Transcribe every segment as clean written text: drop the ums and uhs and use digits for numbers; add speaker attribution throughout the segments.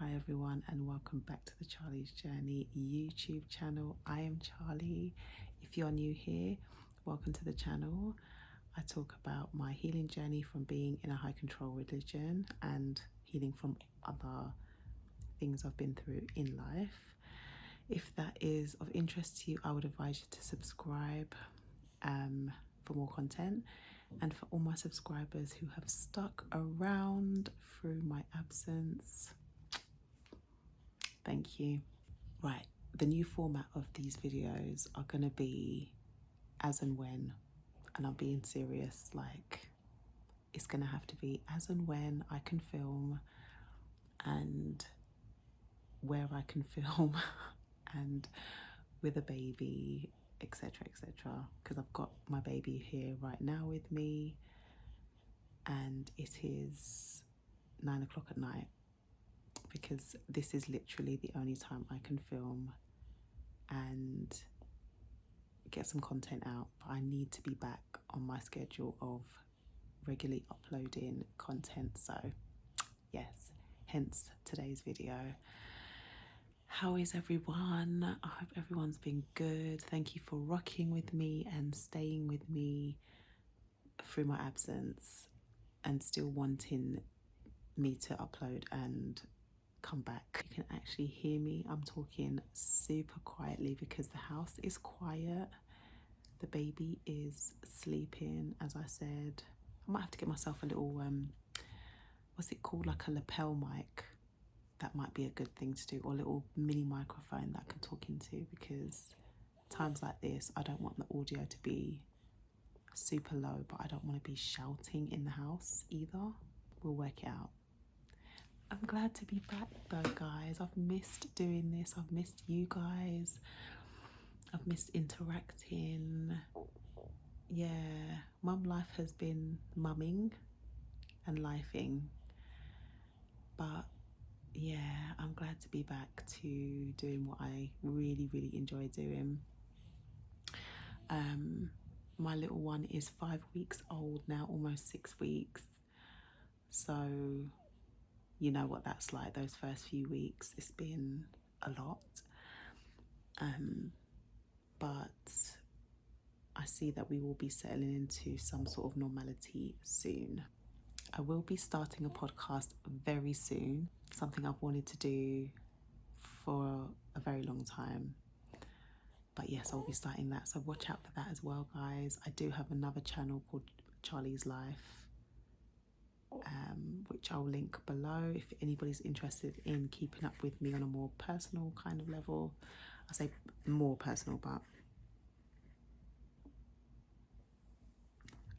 Speaker 1: Hi everyone, and welcome back to the Charlie's Journey YouTube channel. I am Charlie. If you're new here, welcome to the channel. I talk about my healing journey from being in a high control religion and healing from other things I've been through in life. If that is of interest to you, I would advise you to subscribe for more content. And for all my subscribers who have stuck around through my absence, thank you. Right, the new format of these videos are going to be as and when, and I'm being serious, like it's going to have to be as and when I can film and where I can film and with a baby, etc, etc, because I've got my baby here right now with me and it is 9 o'clock at night, because this is literally the only time I can film and get some content out. But I need to be back on my schedule of regularly uploading content, so yes, hence today's video. How is everyone? I hope everyone's been good. Thank you for rocking with me and staying with me through my absence and still wanting me to upload and come back. You can actually hear me. I'm talking super quietly because the house is quiet. The baby is sleeping, as I said. I might have to get myself a little what's it called, like a lapel mic. That might be a good thing to do, or a little mini microphone that I can talk into, because times like this I don't want the audio to be super low, but I don't want to be shouting in the house either. We'll work it out. I'm glad to be back though, guys. I've missed doing this. I've missed you guys. I've missed interacting. Yeah, mum life has been mumming and lifing. But yeah, I'm glad to be back to doing what I really, really enjoy doing. My little one is 5 weeks old now, almost 6 weeks. So you know what that's like, those first few weeks. It's been a lot. But I see that we will be settling into some sort of normality soon. I will be starting a podcast very soon, something I've wanted to do for a very long time. But yes, I'll be starting that, so watch out for that as well, guys. I do have another channel called Charlie's Life, which I'll link below if anybody's interested in keeping up with me on a more personal kind of level. I say more personal, but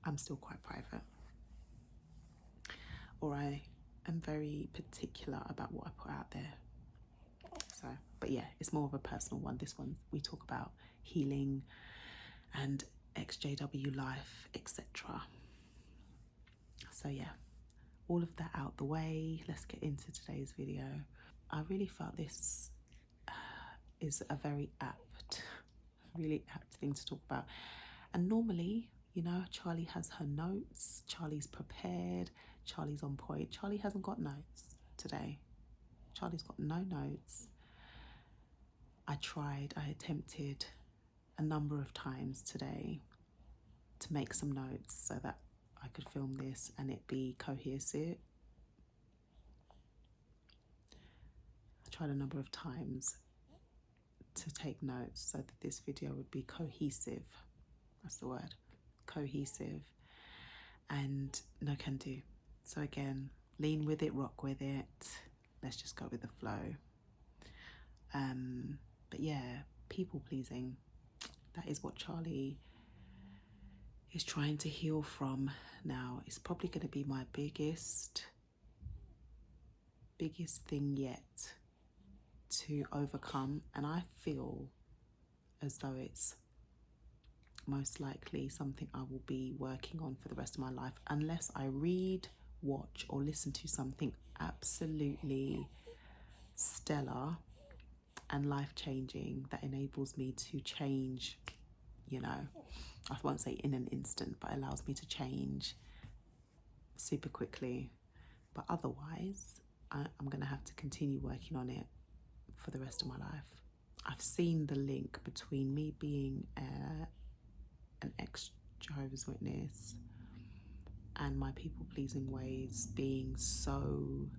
Speaker 1: I'm still quite private, or I am very particular about what I put out there. So, but yeah, it's more of a personal one. This one, we talk about healing and XJW life, etc. So yeah, all of that out the way, let's get into today's video. I really felt this is a really apt thing to talk about. And normally, you know, Charlie has her notes, Charlie's prepared, Charlie's on point. Charlie hasn't got notes today. Charlie's got no notes. I attempted a number of times today to make some notes so that I could film this and it be cohesive. I tried a number of times to take notes so that this video would be cohesive. That's the word, cohesive, and no can do. So again, lean with it, rock with it. Let's just go with the flow. But yeah, people pleasing. That is what Charlie is trying to heal from now. It's probably going to be my biggest thing yet to overcome, and I feel as though it's most likely something I will be working on for the rest of my life, unless I read, watch, or listen to something absolutely stellar and life-changing that enables me to change, you know, I won't say in an instant, but allows me to change super quickly. But otherwise, I'm going to have to continue working on it for the rest of my life. I've seen the link between me being an ex-Jehovah's Witness and my people-pleasing ways being so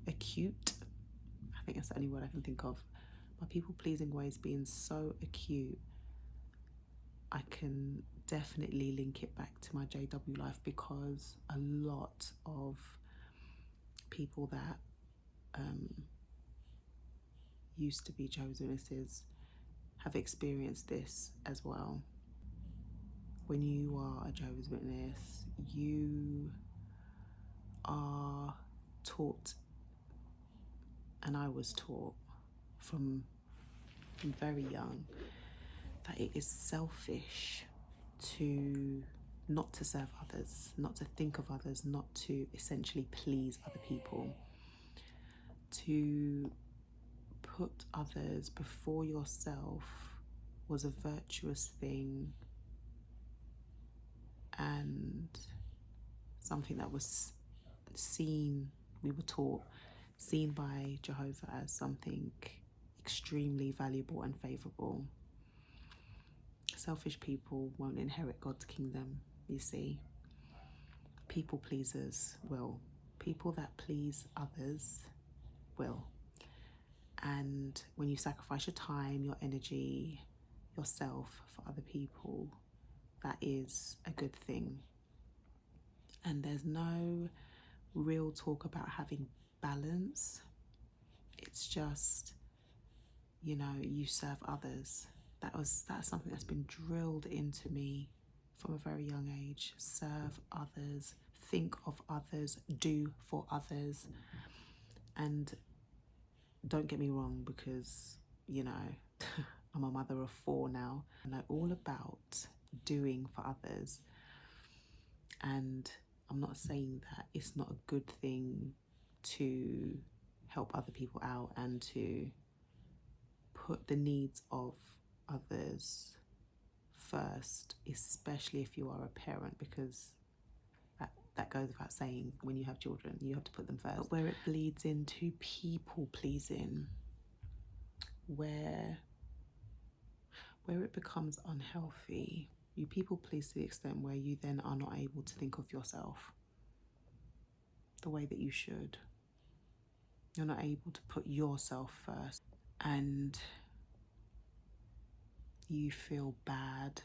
Speaker 1: acute. I think that's the only word I can think of. My people-pleasing ways being so acute, I can definitely link it back to my JW life, because a lot of people that used to be Jehovah's Witnesses have experienced this as well. When you are a Jehovah's Witness, you are taught, and I was taught from very young, that it is selfish to not to serve others, not to think of others, not to essentially please other people, to put others before yourself was a virtuous thing and something that was seen, we were taught, seen by Jehovah as something extremely valuable and favourable. Selfish people won't inherit God's kingdom, you see. People pleasers will. People that please others will. And when you sacrifice your time, your energy, yourself for other people, that is a good thing. And there's no real talk about having balance. It's just, you know, you serve others. That's something that's been drilled into me from a very young age. Serve others, think of others, do for others. And don't get me wrong, because, you know, I'm a mother of 4 now. I know all about doing for others. And I'm not saying that it's not a good thing to help other people out and to put the needs of others first, especially if you are a parent, because that goes without saying, when you have children, you have to put them first. But where it bleeds into people pleasing, where it becomes unhealthy, you people please to the extent where you then are not able to think of yourself the way that you should. You're not able to put yourself first, and you feel bad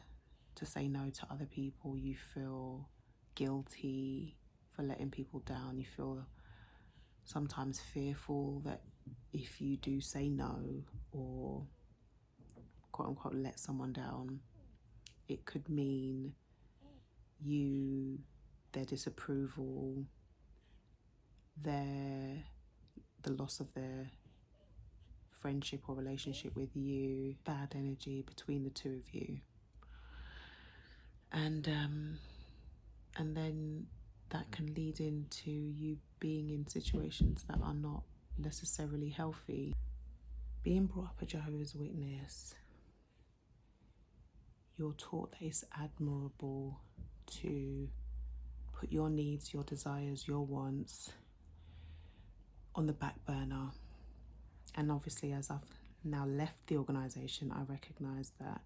Speaker 1: to say no to other people. You feel guilty for letting people down. You feel sometimes fearful that if you do say no or quote unquote let someone down, it could mean their disapproval, the loss of their friendship or relationship with you, bad energy between the two of you. And then that can lead into you being in situations that are not necessarily healthy. Being brought up a Jehovah's Witness, you're taught that it's admirable to put your needs, your desires, your wants on the back burner. And obviously, as I've now left the organisation, I recognise that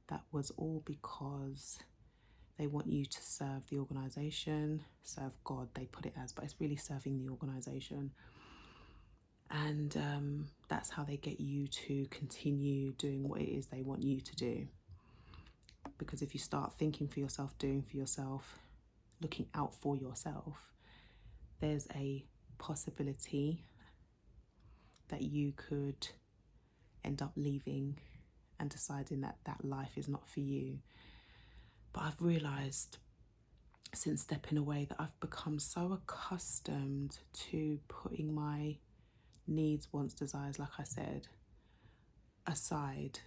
Speaker 1: that was all because they want you to serve the organisation, serve God, they put it as, but it's really serving the organisation. And that's how they get you to continue doing what it is they want you to do. Because if you start thinking for yourself, doing for yourself, looking out for yourself, there's a possibility that you could end up leaving and deciding that that life is not for you. But I've realised since stepping away that I've become so accustomed to putting my needs, wants, desires, like I said, aside.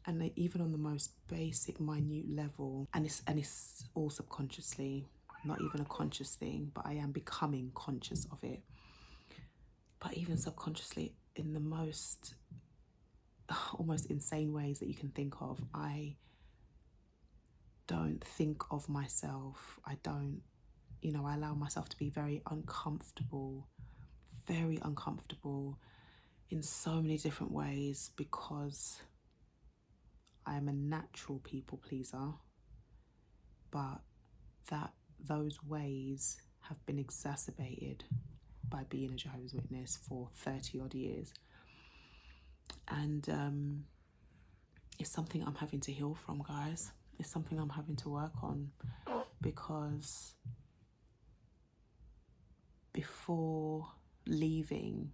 Speaker 1: And even on the most basic, minute level, and it's all subconsciously, not even a conscious thing, but I am becoming conscious of it. But even subconsciously, in the most almost insane ways that you can think of, I don't think of myself. I don't you know, I allow myself to be very uncomfortable in so many different ways, because I am a natural people pleaser, but those ways have been exacerbated by being a Jehovah's Witness for 30 odd years. And it's something I'm having to heal from, guys. It's something I'm having to work on, because before leaving,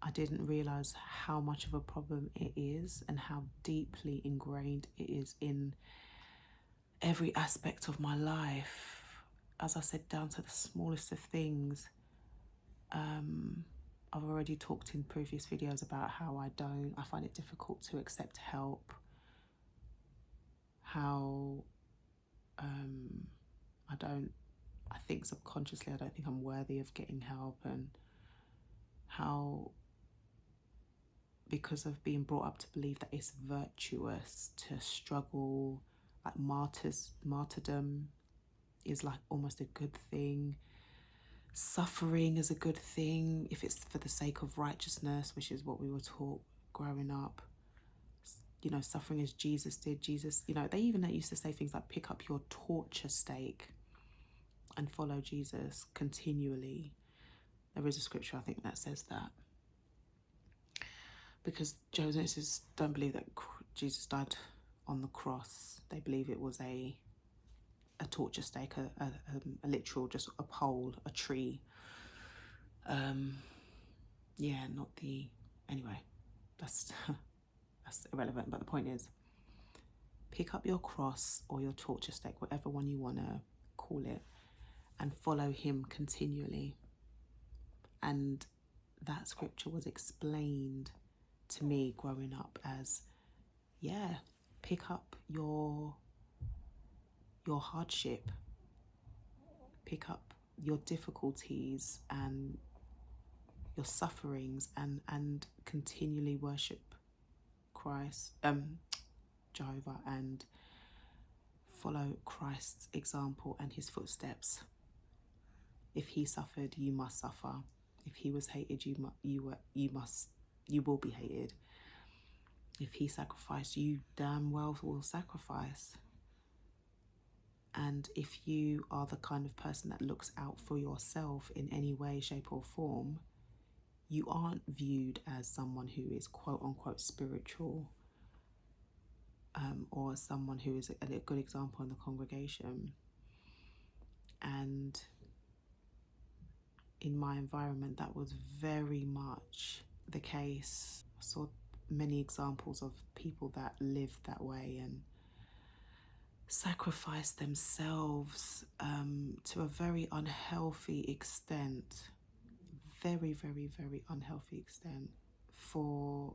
Speaker 1: I didn't realize how much of a problem it is and how deeply ingrained it is in every aspect of my life. As I said, down to the smallest of things. I've already talked in previous videos about how I find it difficult to accept help, how I think subconsciously I don't think I'm worthy of getting help, and how, because of being brought up to believe that it's virtuous to struggle, like martyrdom is like almost a good thing. Suffering is a good thing if it's for the sake of righteousness, which is what we were taught growing up. You know, suffering as Jesus did. Jesus, you know, they even used to say things like pick up your torture stake and follow Jesus continually. There is a scripture, I think, that says that. Because Jehovah's Witnesses don't believe that Jesus died on the cross. They believe it was a torture stake, a literal, just a pole, a tree. Yeah, not the... Anyway, that's irrelevant. But the point is, pick up your cross or your torture stake, whatever one you want to call it, and follow him continually. And that scripture was explained to me growing up as, yeah, pick up your hardship, pick up your difficulties and your sufferings, and continually worship Christ, Jehovah, and follow Christ's example and his footsteps. If he suffered, you must suffer. If he was hated, you will be hated. If he sacrificed, you damn well will sacrifice. And if you are the kind of person that looks out for yourself in any way, shape or form, you aren't viewed as someone who is quote unquote spiritual, or someone who is a good example in the congregation. And in my environment, that was very much the case. I saw many examples of people that lived that way and sacrificed themselves to a very unhealthy extent, very, very, very unhealthy extent for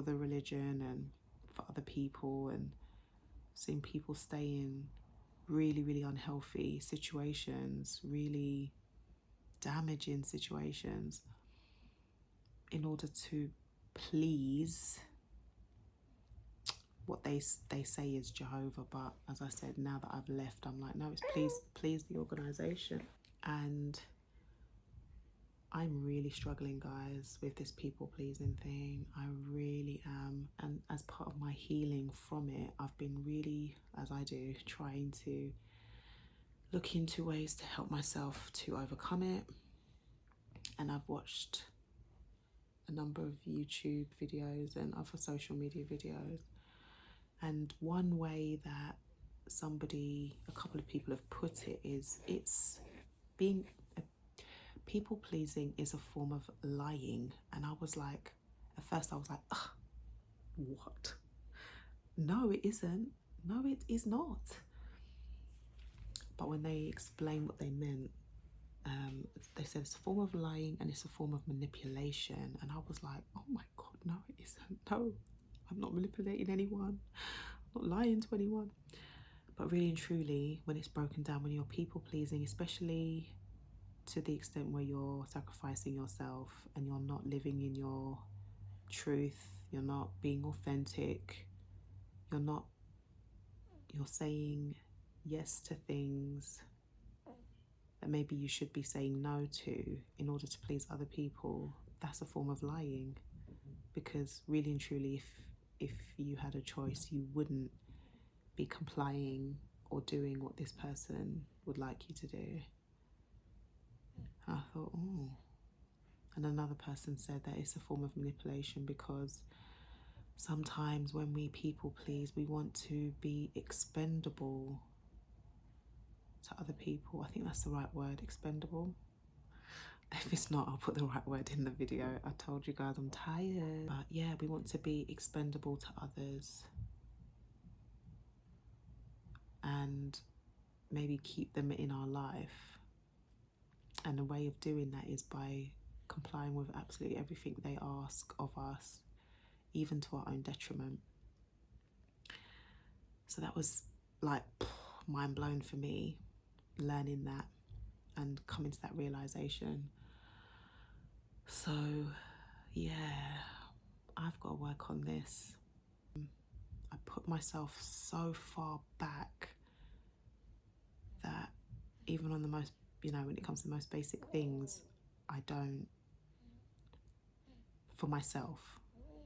Speaker 1: the religion and for other people, and seeing people stay in really, really unhealthy situations, really damaging situations, in order to please what they say is Jehovah. But as I said, now that I've left, I'm like, no, it's please the organisation. And I'm really struggling, guys, with this people pleasing thing. I really am. And as part of my healing from it, I've been really, as I do, trying to look into ways to help myself to overcome it. And I've watched a number of YouTube videos and other social media videos. And one way that a couple of people have put it is, it's being... people pleasing is a form of lying. And I was like, at first I was like, ugh, what? No, it isn't. No, it is not. But when they explained what they meant, they said it's a form of lying and it's a form of manipulation. And I was like, oh my God, no, it isn't. No, I'm not manipulating anyone. I'm not lying to anyone. But really and truly, when it's broken down, when you're people pleasing, especially to the extent where you're sacrificing yourself and you're not living in your truth, you're not being authentic, you're saying yes to things that maybe you should be saying no to in order to please other people, that's a form of lying. Because really and truly, if you had a choice, you wouldn't be complying or doing what this person would like you to do. I thought, oh. And another person said that it's a form of manipulation, because sometimes when we people please, we want to be expendable to other people. I think that's the right word, expendable. If it's not, I'll put the right word in the video. I told you guys I'm tired. But yeah, we want to be expendable to others and maybe keep them in our life. And a way of doing that is by complying with absolutely everything they ask of us, even to our own detriment. So that was like mind blown for me, learning that and coming to that realization. So yeah, I've got to work on this. I put myself so far back that even on the most, when it comes to the most basic things, I don't, for myself,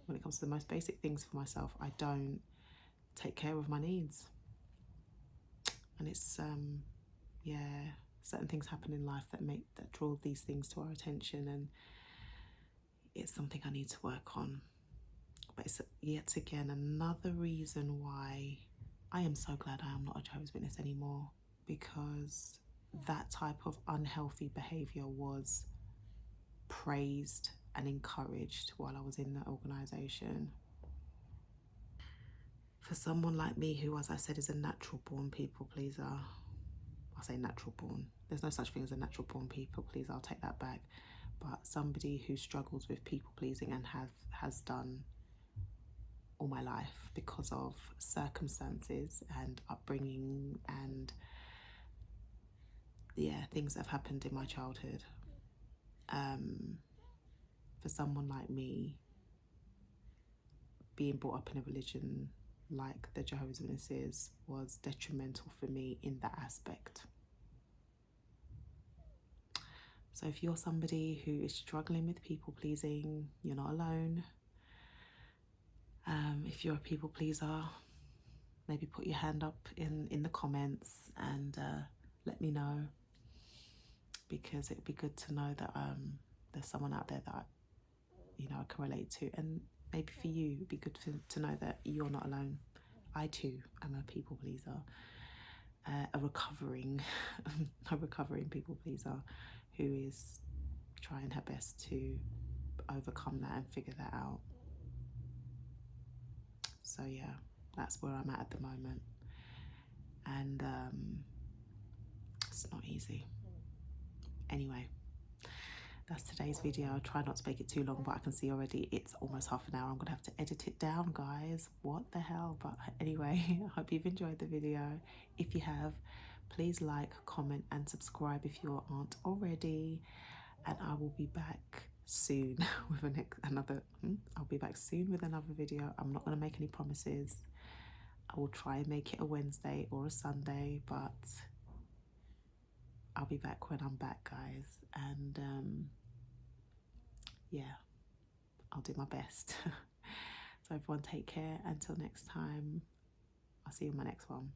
Speaker 1: when it comes to the most basic things for myself, I don't take care of my needs. And it's, certain things happen in life that draw these things to our attention, and it's something I need to work on. But it's yet again another reason why I am so glad I am not a Jehovah's Witness anymore, because that type of unhealthy behaviour was praised and encouraged while I was in the organisation. For someone like me who, as I said, is a natural born people pleaser, I say natural born, there's no such thing as a natural born people pleaser, I'll take that back, but somebody who struggles with people pleasing and has done all my life because of circumstances and upbringing and things that have happened in my childhood. For someone like me, being brought up in a religion like the Jehovah's Witnesses was detrimental for me in that aspect. So if you're somebody who is struggling with people pleasing, you're not alone. If you're a people pleaser, maybe put your hand up in the comments and let me know, because it'd be good to know that there's someone out there that I can relate to, and maybe for you it'd be good to know that you're not alone. I too am a people pleaser, a recovering people pleaser who is trying her best to overcome that and figure that out. So yeah, that's where I'm at the moment, and it's not easy. Anyway, that's today's video. I'll try not to make it too long, but I can see already it's almost half an hour. I'm gonna have to edit it down, guys. What the hell? But anyway, I hope you've enjoyed the video. If you have, please like, comment and subscribe if you aren't already, and I will be back soon with I'll be back soon with another video. I'm not going to make any promises. I will try and make it a Wednesday or a Sunday, but I'll be back when I'm back, guys. And yeah, I'll do my best. So everyone take care. Until next time, I'll see you in my next one.